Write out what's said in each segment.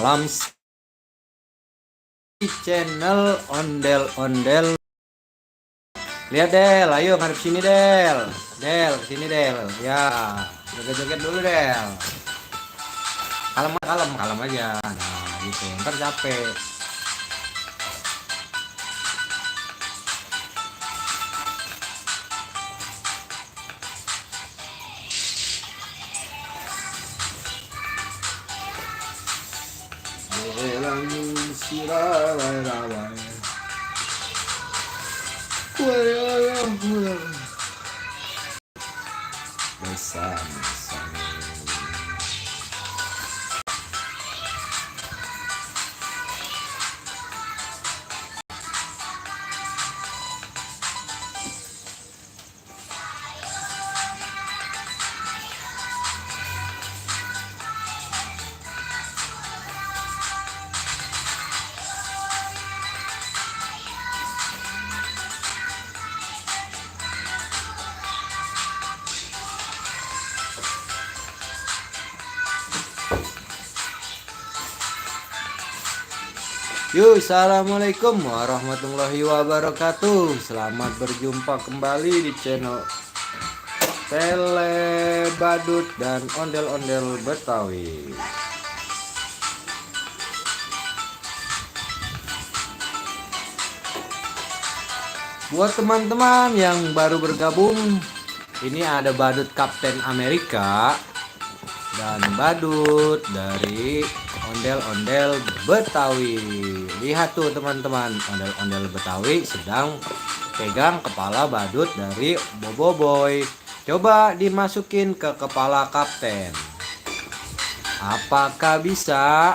malam di channel ondel-ondel. Lihat Del, ayo ngadep sini Del. Del, kesini Del. Ya, joget-joget dulu Del. Kalem aja. Nah, gitu. Ntar capek. Yuk, assalamualaikum warahmatullahi wabarakatuh. Selamat berjumpa kembali di channel Tele Badut dan Ondel-Ondel Betawi. Buat teman-teman yang baru bergabung, ini ada badut Kapten Amerika dan badut dari ondel-ondel Betawi. Lihat tuh teman-teman, ondel-ondel Betawi sedang pegang kepala badut dari Boboiboy. Coba dimasukin ke kepala kapten. Apakah bisa?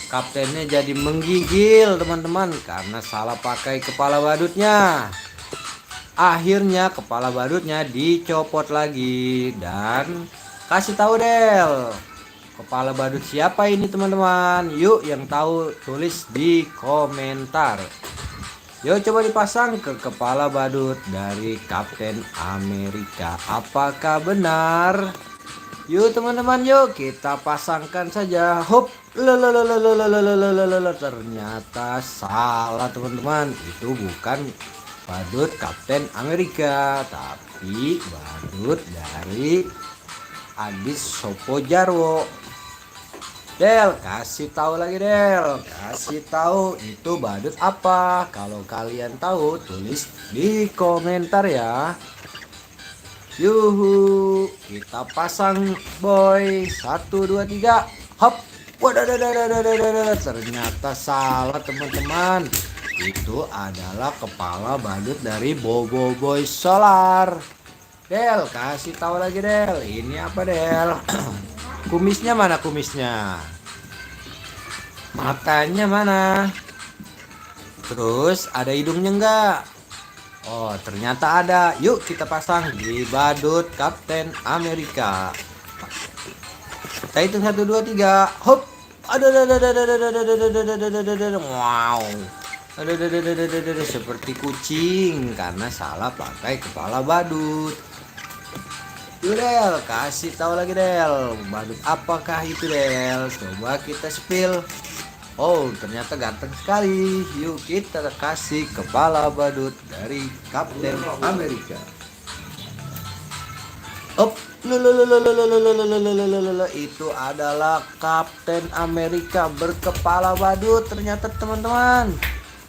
Kaptennya jadi menggigil teman-teman karena salah pakai kepala badutnya. Akhirnya kepala badutnya dicopot lagi dan kasih tahu Del, kepala badut siapa ini teman-teman? Yuk yang tahu tulis di komentar. Yuk coba dipasang ke kepala badut dari Kapten Amerika. Apakah benar? Yuk teman-teman, yuk kita pasangkan saja. Hop, ternyata salah teman-teman. Itu bukan badut Kapten Amerika, tapi badut dari Adis Sopojarwo. Del, kasih tahu lagi Del, kasih tahu itu badut apa? Kalau kalian tahu tulis di komentar ya. Yuhu, kita pasang boy. 1, 2, 3. Hop. Ternyata salah teman-teman. Itu adalah kepala badut dari Boboiboy Solar. Del, kasih tahu lagi Del. Ini apa Del? Kumisnya mana kumisnya? Matanya mana? Terus ada hidungnya enggak? Oh, ternyata ada. Yuk kita pasang di badut Kapten Amerika. Kita hitung 1, 2, 3. Hop. Wow. Seperti kucing karena salah pakai kepala badut. Yuk Del, kasih tahu lagi Del, badut apakah itu Del? Coba kita spill. Oh, ternyata ganteng sekali. Yuk kita kasih kepala badut dari Kapten Amerika. Op, itu adalah Kapten Amerika berkepala badut ternyata teman-teman.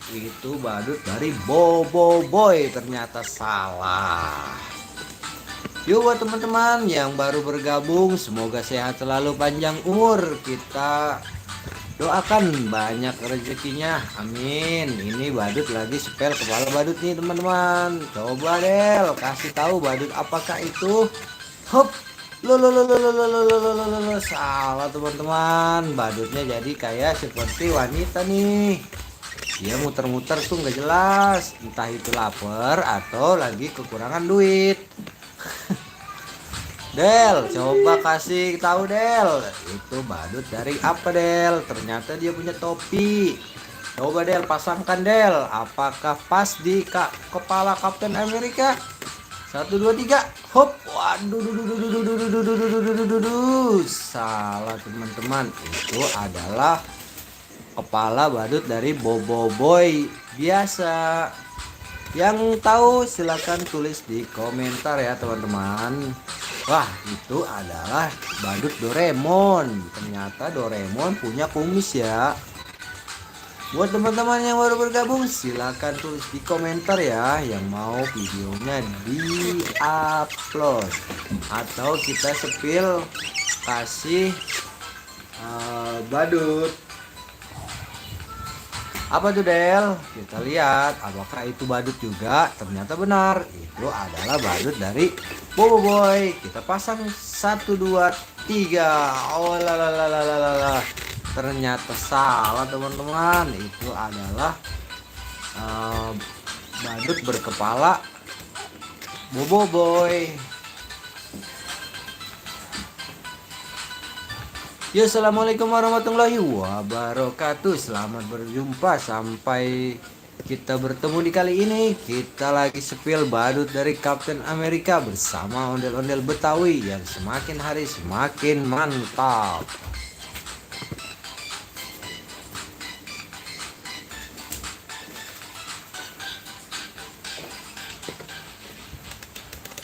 Itu badut dari Boboiboy, ternyata salah. Yuk buat teman-teman yang baru bergabung, semoga sehat selalu, panjang umur. Kita doakan banyak rezekinya, amin. Ini badut lagi spell kepala badut nih teman-teman. Coba Del, kasih tahu badut apakah itu. Hop, salah teman-teman. Badutnya jadi kayak seperti wanita nih. Dia muter-muter tuh nggak jelas, entah itu lapar atau lagi kekurangan duit. Del, coba kasih tahu Del, itu badut dari apa Del? Ternyata dia punya topi. Coba Del pasangkan Del, apakah pas di kepala Kapten Amerika? 1 2 3. Hop. Waduh, salah teman-teman. Itu adalah kepala badut dari Boboiboy biasa. Yang tahu silahkan tulis di komentar ya teman-teman. Wah, itu adalah badut Doraemon. Ternyata Doraemon punya kumis ya. Buat teman-teman yang baru bergabung, silahkan tulis di komentar ya yang mau videonya di-upload atau kita sepil kasih badut. Apa tuh Del? Kita lihat apakah itu badut juga. Ternyata benar, itu adalah badut dari Boboiboy. Kita pasang 1 2 3. Oh la. Ternyata salah teman-teman. Itu adalah badut berkepala Boboiboy. Ya, assalamualaikum warahmatullahi wabarakatuh. Selamat berjumpa. Sampai kita bertemu di kali ini. Kita lagi sepil badut dari Kapten Amerika bersama ondel-ondel Betawi yang semakin hari semakin mantap.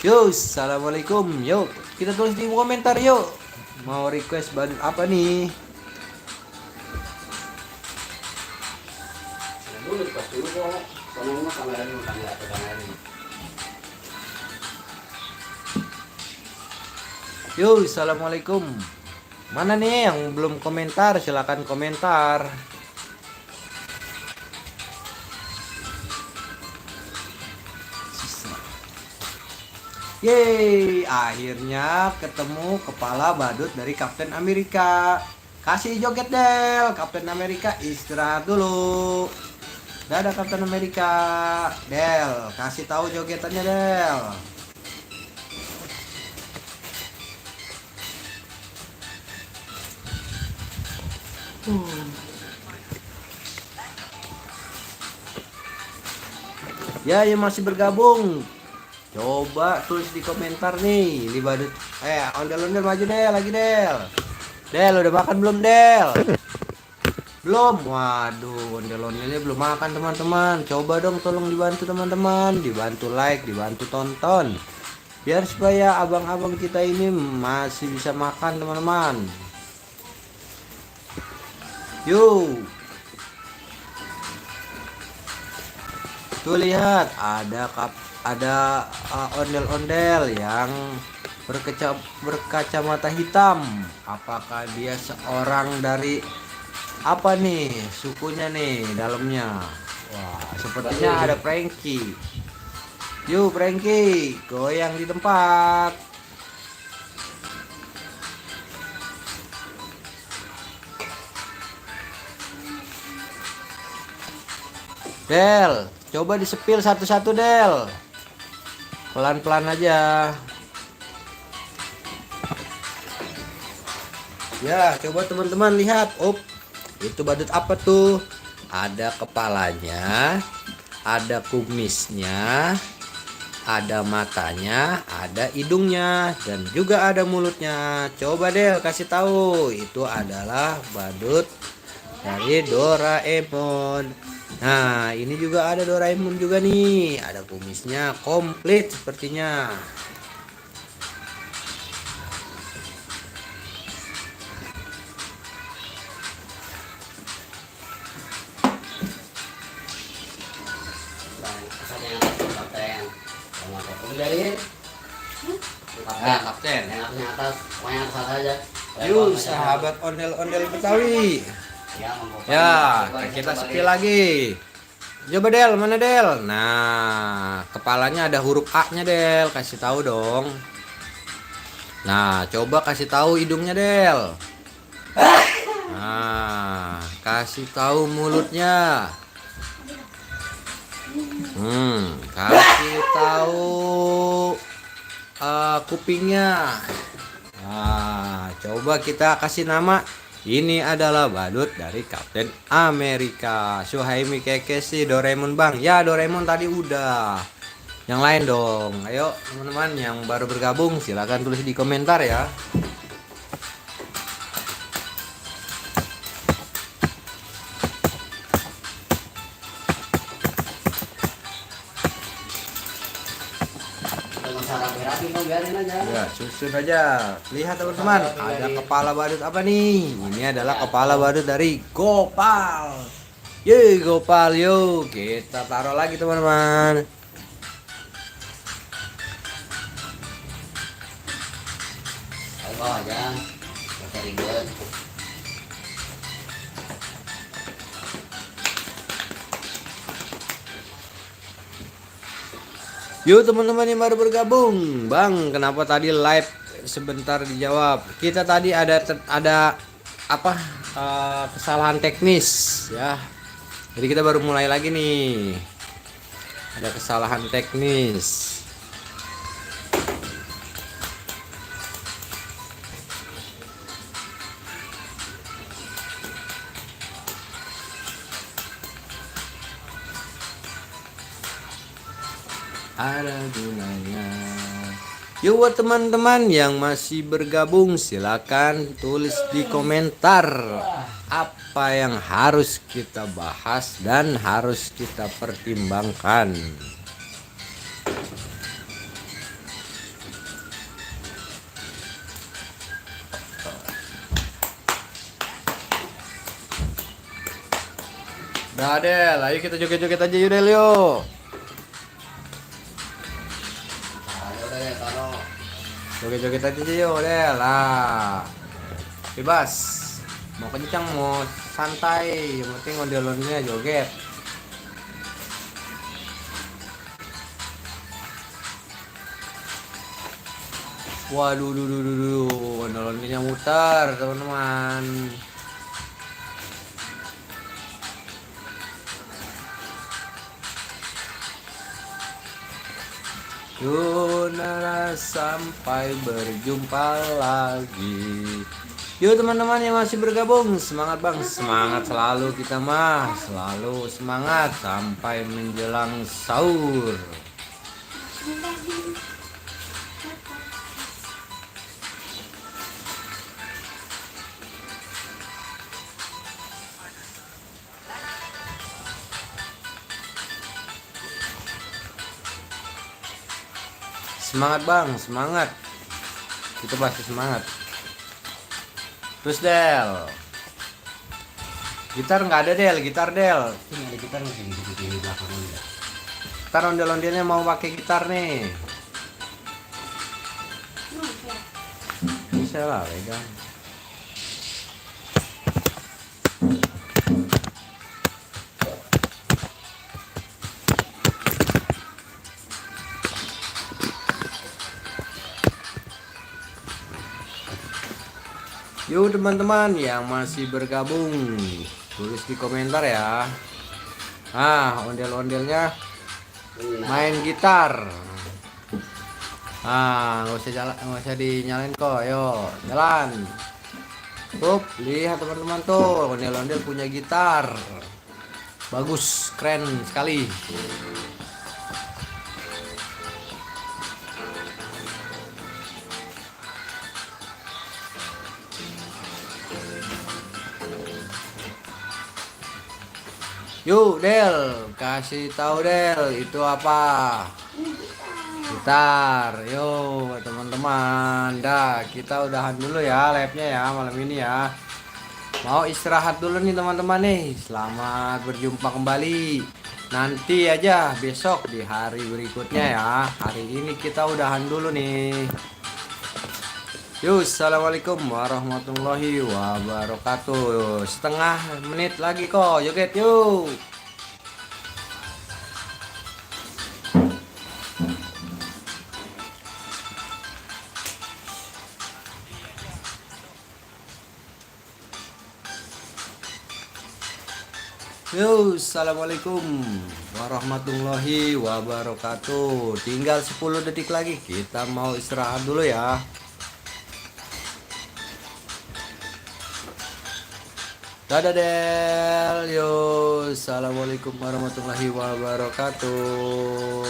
Yo, assalamualaikum. Yuk, kita tulis di komentar yuk. Mau request badut apa nih? Yo, assalamualaikum. Mana nih yang belum komentar? Silahkan komentar. Yeay, akhirnya ketemu kepala badut dari Kapten Amerika. Kasih joget Del, Kapten Amerika istirahat dulu. Dadah Kapten Amerika. Del, kasih tahu jogetannya Del. Ya, yang masih bergabung, coba tulis di komentar nih, ini badut. Ondel-ondel maju Del, lagi Del. Del, udah makan belum Del? Belum. Waduh, ondel-ondelnya belum makan teman-teman. Coba dong tolong dibantu teman-teman, dibantu like, dibantu tonton. Biar supaya abang-abang kita ini masih bisa makan teman-teman. Yuk. Tuh lihat, ada ondel-ondel yang berkacamata hitam. Apakah dia seorang dari apa nih sukunya nih dalamnya? Wah, sepertinya ada Frankie. Yuk Frankie, goyang di tempat. Del, coba disepil satu-satu Del. Pelan-pelan aja. Ya, coba teman-teman lihat. Itu badut apa tuh? Ada kepalanya, ada kumisnya, ada matanya, ada hidungnya, dan juga ada mulutnya. Coba Del kasih tahu. Itu adalah badut dari Doraemon. Nah, ini juga ada Doraemon juga nih. Ada kumisnya komplit sepertinya. Kapten. Yang atas, pokoknya atas aja. Yuk, sahabat ondel-ondel Betawi. Ya, kita sepil lagi. Coba Del, mana Del? Nah, kepalanya ada huruf A-nya Del, kasih tahu dong. Nah, coba kasih tahu hidungnya Del. Nah, kasih tahu mulutnya. Kasih tahu kupingnya. Nah, coba kita kasih nama. Ini adalah badut dari Kapten Amerika. Suhaimi Keke si Doraemon bang. Ya Doraemon tadi udah. yang lain dong. Ayo teman-teman yang baru bergabung silahkan tulis di komentar ya. Ya, susun aja. Lihat teman-teman, ada kepala badut apa nih? Ini adalah kepala badut dari Gopal. Ye, Gopal, yuk kita taruh lagi teman-teman. Ayo aja, cari ribet. Yuk teman-teman yang baru bergabung, Bang, kenapa tadi live sebentar dijawab? Kita tadi ada apa kesalahan teknis ya. Jadi kita baru mulai lagi nih. Ada kesalahan teknis. Ada gunanya. Yuk buat teman-teman yang masih bergabung silakan tulis di komentar apa yang harus kita bahas dan harus kita pertimbangkan. Udah Del, ayo kita joget-joget aja yuk Del yuk. Joget-joget aja yuk Del lah. Bebas. Mau kencang mau santai, yang penting ondel-ondelnya joget. Waduh, ondel-ondelnya muter teman-teman. Yunara sampai berjumpa lagi. Yuk teman-teman yang masih bergabung, semangat bang, semangat selalu kita mah, selalu semangat sampai menjelang sahur. Semangat bang, semangat. Itu pasti semangat. Terus Del, gitar nggak ada Del, gitar Del. Ini ada gitar nggak di belakang ini? Ntar ondel-ondelnya mau pakai gitar nih. Bisa lah, pegang. Yuk teman-teman yang masih bergabung tulis di komentar ya. Ondel-ondelnya main gitar. Nggak usah dinyalain kok. Ayo jalan. Tuh lihat teman-teman tuh, ondel-ondel punya gitar. Bagus, keren sekali. Yuk Del, kasih tahu Del itu apa? Gitar. Yuk teman-teman, dah kita udahan dulu ya live-nya ya malam ini ya. Mau istirahat dulu nih teman-teman nih. Selamat berjumpa kembali. Nanti aja besok di hari berikutnya ya. Hari ini kita udahan dulu nih. Yuk, assalamualaikum warahmatullahi wabarakatuh. Setengah menit lagi kok, joget yuk. Yuk, assalamualaikum warahmatullahi wabarakatuh. Tinggal 10 detik lagi, kita mau istirahat dulu ya. Dadah Del, yo, assalamualaikum warahmatullahi wabarakatuh.